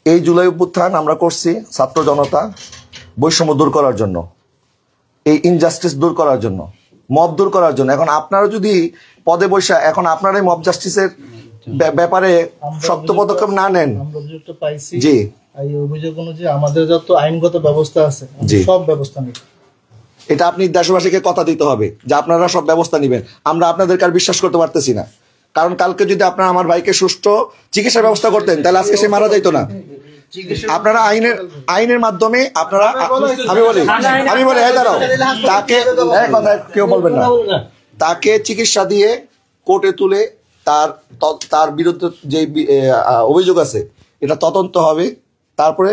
এই জুলাই অভ্যুত্থান আমরা করছি ছাত্র জনতা বৈষম্য দূর করার জন্য, এই ইনজাস্টিস দূর করার জন্য, মব দূর করার জন্য। এখন আপনারা যদি পদে বৈশা এখন আপনারা মব জাস্টিসের ব্যাপারে শক্ত পদক্ষেপ না নেন, জি এই অভিযোগ অনুযায়ী আমাদের যত আইনগত ব্যবস্থা আছে সব ব্যবস্থা নিব। এটা আপনি দেশবাসীকে কথা দিতে হবে যে আপনারা সব ব্যবস্থা নেবেন। আমরা আপনাদেরকে আর বিশ্বাস করতে পারতেছি না, কারণ কালকে যদি আপনারা আমার ভাইকে সুষ্ঠু চিকিৎসার ব্যবস্থা করতেন তাহলে আজকে সে মারা যাইতো না। আপনারা আইনের মাধ্যমে আপনারা আমি বলি দাঁড়াও, তাকে কথা কেউ বলবেন না, তাকে চিকিৎসা দিয়ে কোর্টে তুলে তার বিরুদ্ধে যে অভিযোগ আছে এটা তদন্ত হবে, তারপরে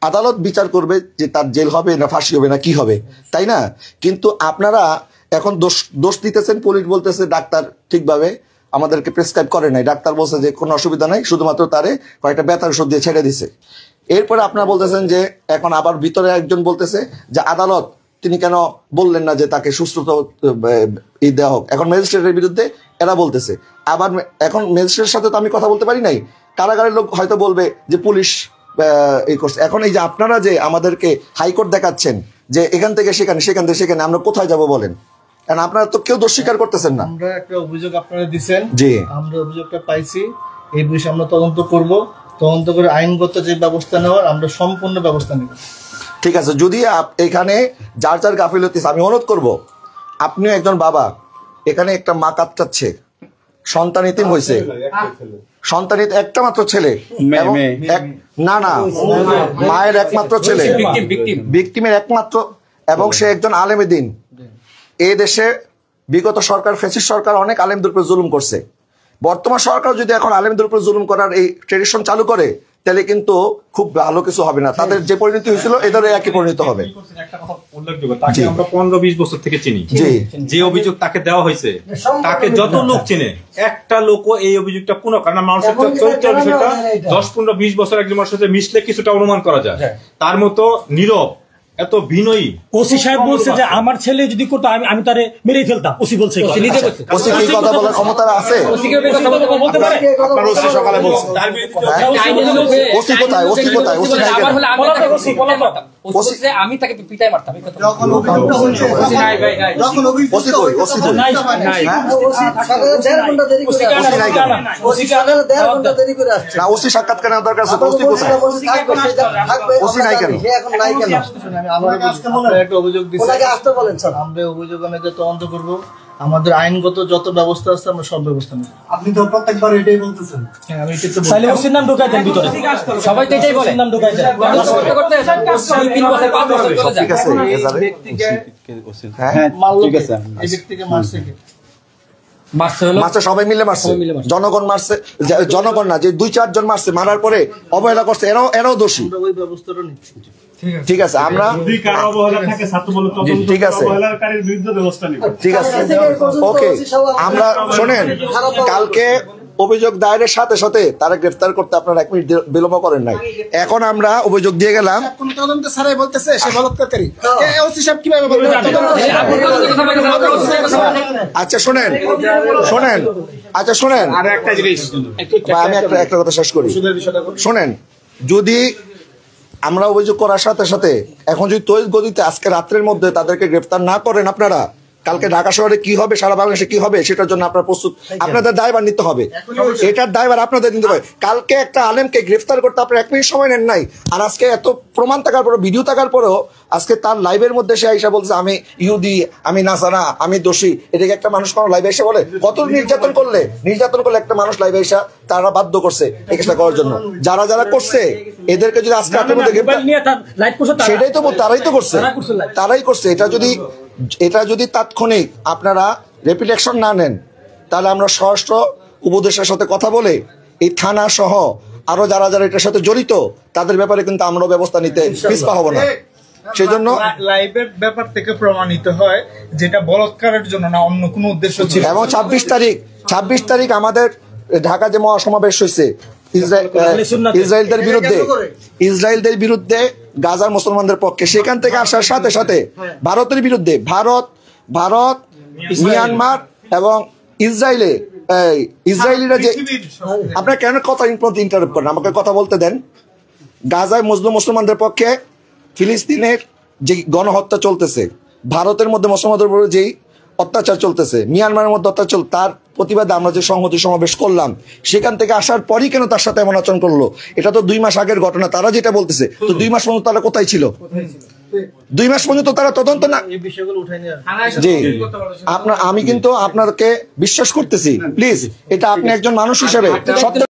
আদালত বিচার করবে যে তার জেল হবে না ফাঁসি হবে না কি হবে, তাই না? কিন্তু আপনারা এখন দোষ দিতেছেন, পুলিশ বলতেছে ডাক্তার ঠিকভাবে আমাদেরকে প্রেসক্রাইব করে নাই, ডাক্তার বলছে যে কোনো অসুবিধা নাই, শুধুমাত্র তারে কয়েকটা ব্যথার ওষুধ দিয়ে ছেড়ে দিছে। এরপরে আপনারা বলতেছেন যে এখন আবার ভিতরে একজন বলতেছে যে আদালত তিনি কেন বললেন না যে তাকে সুস্থতা দেওয়া হোক। এখন ম্যাজিস্ট্রেটের বিরুদ্ধে এরা বলতেছে, আবার এখন ম্যাজিস্ট্রেটের সাথে তো আমি কথা বলতে পারি নাই, কারাগারের লোক হয়তো বলবে যে পুলিশ এই করছে। এখন এই যে আপনারা যে আমাদেরকে হাইকোর্ট দেখাচ্ছেন যে এখান থেকে সেখানে, সেখান থেকে সেখানে, আমরা কোথায় যাব বলেন? কারণ আপনারা তো কেউ দোষ স্বীকার করতেছেন না। আমরা একটা অভিযোগ আপনারা দিচ্ছেন, জি আমরা অভিযোগটা পাইছি, এই বিষয়ে আমরা তদন্ত করব, তদন্ত করে আইনগত যে ব্যবস্থা নেওয়ার আমরা সম্পূর্ণ ব্যবস্থা নেব। ঠিক আছে, যদি এখানে যার যার গাফিলতি, আমি অনুরোধ করব, আপনিও একজন বাবা, এখানে একটা মা কাঁদছে, সন্তান ইতিম হয়েছে, সন্তান একটা মাত্র ছেলে, না মায়ের একমাত্র ছেলে, ভিকটিমের একমাত্র, এবং সে একজন আলেমে দিন। এই দেশে বিগত সরকার, ফ্যাসিস্ট সরকার অনেক আলেমদের উপর জুলুম করছে। বর্তমান সরকার যদি এখন আলেমদের উপর জুলুম করার এই ট্রেডিশন চালু করে তাহলে কিন্তু খুব ভালো কিছু হবে না, তাদের যে পরিণতি হয়েছিল এদেরও একই পরিণত হবে। একটা কথা উল্লেখযোগ্য, তাকে আমরা 15-20 বছর থেকে চিনি, যে অভিযোগ তাকে দেওয়া হয়েছে তাকে যত লোক চেনে, একটা লোকও এই অভিযোগটা পুনঃ, কারণ মানুষের চরিত্র বিষয়টা 10-15-20 বছর একজন মানুষের সাথে মিশলে কিছুটা অনুমান করা যায়। তার মতো নীরব, এত বিনয়ী ওসি সাহেব বলছে যে আমার ছেলে যদি করতো আমি তারে মেরেই ফেলতাম। ওসি বলছে, ওসি কি কথা বলার ক্ষমতা আছে? ওসি কি কথা বলতে পারে? আপনার ওসি সকালে বলছে তার বিরুদ্ধে ওসি কোথায়? ওসি কোথায়? ওসি নাই কেন? ওসি বলছে আমি তাকে পিটাই মারতাম। যখন ওসি নাই ভাই নাই, যখন ওসি কই? ওসি কই? নাই ওসি সকালে 1.5 ঘন্টা দেরি করে, ওসি নাই কেন? ওসি সকালে 1.5 ঘন্টা দেরি করে আসছে না। ওসি সাক্ষাৎ করার দরকার আছে, ওসি কোথায়? ওসি নাই কেন? সে এখন নাই কেন? আমরা একটা অভিযোগ দিচ্ছি, ওনাকে আসতে বলেন স্যার, আমরা অভিযোগ আমাদের তদন্ত করব, আমাদের আইনগত যত ব্যবস্থা আছে আমরা সব ব্যবস্থা নেব। আপনি তো প্রত্যেকবার এটাই বলতেছেন। হ্যাঁ, আমি এটা তো তাহলে ওসির নাম ঢোকাই দেন ভিতরে, সবাই তো এটাই বলে, নাম ঢোকাই দেন। করতে 3 বছর 5 বছর চলে যায়। ঠিক আছে, হ্যাঁ ঠিক আছে, এই ব্যক্তিকে মারছে কে? মারছে সবাই মিলে মারছে, জনগণ মারছে, জনগণ না, যে 2-4 জন মারছে, মারার পরে অবহেলা করছে, এরাও দোষী। আমরা ওই ব্যবস্থাটা নিচ্ছি। ঠিক আছে, আমরা ঠিক আছে, ঠিক আছে, ওকে। আমরা শোনেন, কালকে অভিযোগ দায়েরের সাথে সাথে তারা গ্রেফতার করতে আপনারা 1 মিনিট বিলম্ব করেন নাই। এখন আমরা অভিযোগ দিয়ে গেলাম, তদন্ত ছাড়াই বলতেছে সে বলৎকারী। ওসি সাহেব কিভাবে বলবেন? আচ্ছা শোনেন, আচ্ছা শোনেন, আর একটা জিনিস আমি একটা কথা শেষ করি। শোনেন, যদি আমরা অভিযোগ করার সাথে সাথে এখন যদি তৈরি গতিতে আজকে রাত্রের মধ্যে তাদেরকে গ্রেফতার না করেন আপনারা, কালকে ঢাকা শহরে কি হবে, সারা বাংলাদেশে কি হবে, সেটার জন্য আপনারা প্রস্তুত, আপনাদের দায়ভার নিতে হবে, এটার দায়ভার আপনাদের নিতে হবে। কালকে একটা আলেমকে গ্রেফতার করতে আপনারা 1 মিনিট সময় নেন নাই, আর আজকে এত প্রমাণ থাকার পরেও, ভিডিও থাকার পরেও আজকে তার লাইভের মধ্যে সে আইসা বলছে আমি ইহুদি, আমি নাসারা, আমি দোষী। এটাকে একটা মানুষ কোনো লাইভে এসে বলে? কত নির্যাতন করলে একটা মানুষ লাইভে এসা তারা বাধ্য করছে এই কাজটা করার জন্য। যারা করছে এদেরকে যদি আজকে রাতের মধ্যে সেটাই তো তারাই করছে। এটা যদি তাৎক্ষণিক আপনারা রেপিড অ্যাকশন না নেন, তাহলে আমরা স্বরাষ্ট্র উপদেষ্টার সাথে কথা বলে এই থানা সহ আরো যারা এটার সাথে জড়িত তাদের ব্যাপারে কিন্তু আমরাও ব্যবস্থা নিতে পিছপা হব না। সেই জন্য লাইভের ব্যাপার থেকে প্রমাণিত হয় যেটা বলৎকারের জন্য না, অন্য কোনো উদ্দেশ্য ছিল। এবং 26 তারিখ আমাদের ঢাকা যে মহাসমাবেশ হয়েছে ইসরায়েলদের বিরুদ্ধে, গাজার মুসলমানদের পক্ষে, সেখান থেকে আসার সাথে সাথে ভারতের বিরুদ্ধে, ভারত মিয়ানমার এবং ইসরায়েলিরা যে, আপনারা কেন কথা ইন্টারাপ্ট করেন? আমাকে কথা বলতে দেন। গাজায় মজলুম মুসলমানদের পক্ষে ফিলিস্তিনের যে গণহত্যা চলতেছে, ভারতের মধ্যে মুসলমানদের উপর যেই অত্যাচার চলতেছে, মিয়ানমারের মধ্যে অত্যাচার, তার প্রতিবাদে আমরা যে সংহতি সমাবেশ করলাম, সেখান থেকে আসার পরই কেন তার সাথে এমন আচরণ করলো? এটা তো 2 মাস আগের ঘটনা। তারা যেটা বলতেছে, তো 2 মাস পর্যন্ত তারা কোথায় ছিল? 2 মাস পর্যন্ত তারা তদন্ত না। এই বিষয়গুলো উঠাই নিয়ে জি, আমি কিন্তু আপনাকে বিশ্বাস করতেছি, প্লিজ, এটা আপনি একজন মানুষ হিসেবে সত্য